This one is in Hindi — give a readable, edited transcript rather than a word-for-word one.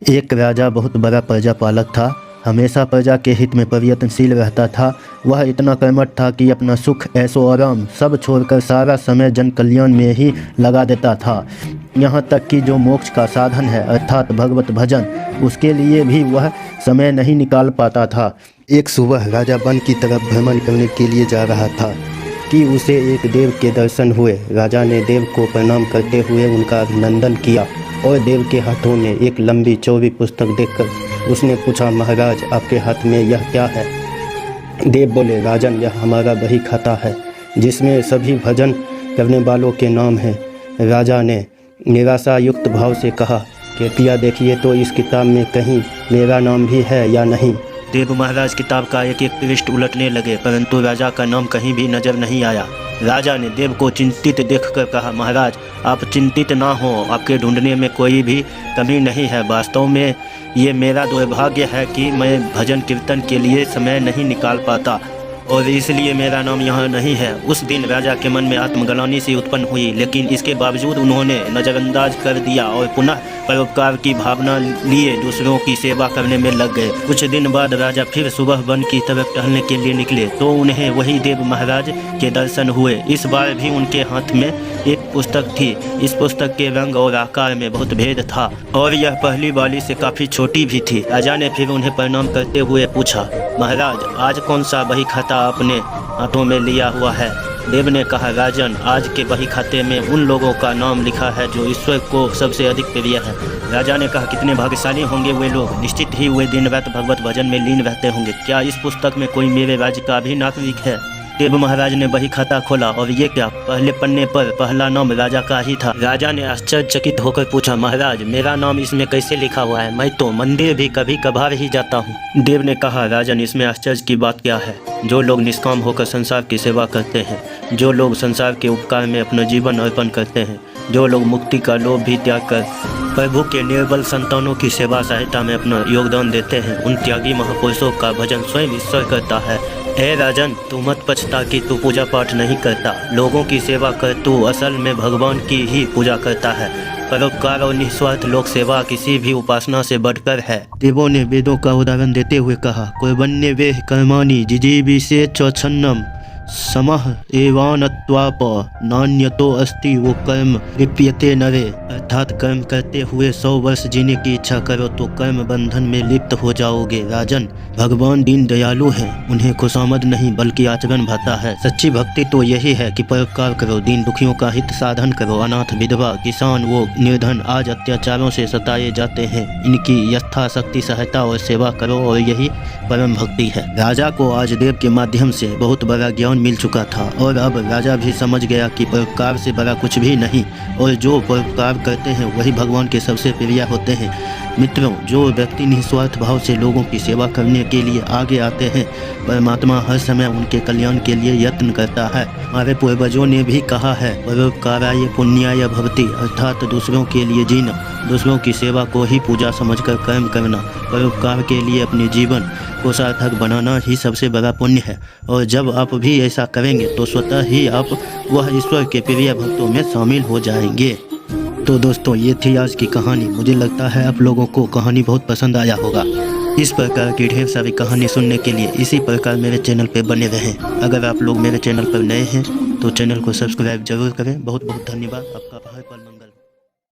एक राजा बहुत बड़ा प्रजापालक था। हमेशा प्रजा के हित में प्रयत्नशील रहता था। वह इतना कर्मठ था कि अपना सुख ऐशो आराम सब छोड़कर सारा समय जन कल्याण में ही लगा देता था। यहाँ तक कि जो मोक्ष का साधन है अर्थात भगवत भजन, उसके लिए भी वह समय नहीं निकाल पाता था। एक सुबह राजा वन की तरफ भ्रमण करने के लिए जा रहा था कि उसे एक देव के दर्शन हुए। राजा ने देव को प्रणाम करते हुए उनका अभिनंदन किया और देव के हाथों में एक लंबी चौड़ी पुस्तक देखकर उसने पूछा, महाराज आपके हाथ में यह क्या है? देव बोले, राजन यह हमारा बही खाता है जिसमें सभी भजन करने वालों के नाम हैं। राजा ने निराशा युक्त भाव से कहा, कृपया देखिए तो इस किताब में कहीं मेरा नाम भी है या नहीं। देव महाराज किताब का एक एक पृष्ठ उलटने लगे, परंतु राजा का नाम कहीं भी नजर नहीं आया। राजा ने देव को चिंतित देखकर कहा, महाराज आप चिंतित ना हो, आपके ढूंढने में कोई भी कमी नहीं है। वास्तव में ये मेरा दुर्भाग्य है कि मैं भजन कीर्तन के लिए समय नहीं निकाल पाता और इसलिए मेरा नाम यहाँ नहीं है। उस दिन राजा के मन में आत्मग्लानि सी उत्पन्न हुई, लेकिन इसके बावजूद उन्होंने नज़रअंदाज कर दिया और पुनः परोपकार की भावना लिए दूसरों की सेवा करने में लग गए। कुछ दिन बाद राजा फिर सुबह वन की तरफ टहलने के लिए निकले तो उन्हें वही देव महाराज के दर्शन हुए। इस बार भी उनके हाथ में एक पुस्तक थी। इस पुस्तक के रंग और आकार में बहुत भेद था और यह पहली वाली से काफ़ी छोटी भी थी। राजा ने फिर उन्हें प्रणाम करते हुए पूछा, महाराज आज कौन सा बही खाता अपने हाथों में लिया हुआ है? देव ने कहा, राजन आज के बही खाते में उन लोगों का नाम लिखा है जो ईश्वर को सबसे अधिक प्रिय है। राजा ने कहा, कितने भाग्यशाली होंगे वे लोग, निश्चित ही वे दिन रात भगवत भजन में लीन रहते होंगे। क्या इस पुस्तक में कोई मेरे राज्य का भी नागरिक है? देव महाराज ने बही खाता खोला और ये क्या, पहले पन्ने पर पहला नाम राजा का ही था। राजा ने आश्चर्यचकित होकर पूछा, महाराज मेरा नाम इसमें कैसे लिखा हुआ है? मैं तो मंदिर भी कभी कभार ही जाता हूँ। देव ने कहा, राजन इसमें आश्चर्य की बात क्या है? जो लोग निष्काम होकर संसार की सेवा करते हैं, जो लोग संसार के उपकार में अपना जीवन अर्पण करते हैं, जो लोग मुक्ति का लोभ भी त्याग कर प्रभु के निर्बल संतानों की सेवा सहायता में अपना योगदान देते हैं, उन त्यागी महापुरुषों का भजन स्वयं ईश्वर करता है। ए राजन तू मत पछता कि तू पूजा पाठ नहीं करता, लोगों की सेवा कर, तू असल में भगवान की ही पूजा करता है। परोपकार और निस्वार्थ लोक सेवा किसी भी उपासना से बढ़कर है। देवों ने वेदों का उदाहरण देते हुए कहा, कर्मण्य वेह कर्माणि जिजीविषे च छन्नम समः एवानत्वाप नान्यतो अस्ति वो कर्म लिप्यते नरे। अर्थात कर्म करते हुए 100 वर्ष जीने की इच्छा करो तो कर्म बंधन में लिप्त हो जाओगे। राजन भगवान दीन दयालु हैं, उन्हें खुशामद नहीं बल्कि आचरण भाता है। सच्ची भक्ति तो यही है कि परोपकार करो, दीन दुखियों का हित साधन करो। अनाथ विधवा किसान वो निर्धन आज अत्याचारों से सताए जाते हैं, इनकी यथाशक्ति सहायता और सेवा करो और यही परम भक्ति है। राजा को आज देव के माध्यम से बहुत बड़ा ज्ञान मिल चुका था और अब राजा भी समझ गया कि परोपकार से बड़ा कुछ भी नहीं और जो परोपकार करते हैं वही भगवान के सबसे प्रिय होते हैं। मित्रों, जो व्यक्ति निस्वार्थ भाव से लोगों की सेवा करने के लिए आगे आते हैं, परमात्मा हर समय उनके कल्याण के लिए यत्न करता है। हमारे पूर्वजों ने भी कहा है, परोपकाराय पुण्याय भवति, अर्थात दूसरों के लिए जीना, दूसरों की सेवा को ही पूजा समझकर कर्म करना, परोपकार के लिए अपने जीवन को सार्थक बनाना ही सबसे बड़ा पुण्य है। और जब आप भी ऐसा करेंगे तो स्वतः ही आप वह ईश्वर के प्रिय भक्तों में शामिल हो जाएंगे। तो दोस्तों, ये थी आज की कहानी। मुझे लगता है आप लोगों को कहानी बहुत पसंद आया होगा। इस प्रकार की ढेर सारी कहानी सुनने के लिए इसी प्रकार मेरे चैनल पर बने रहें। अगर आप लोग मेरे चैनल पर नए हैं तो चैनल को सब्सक्राइब जरूर करें। बहुत बहुत धन्यवाद आपका।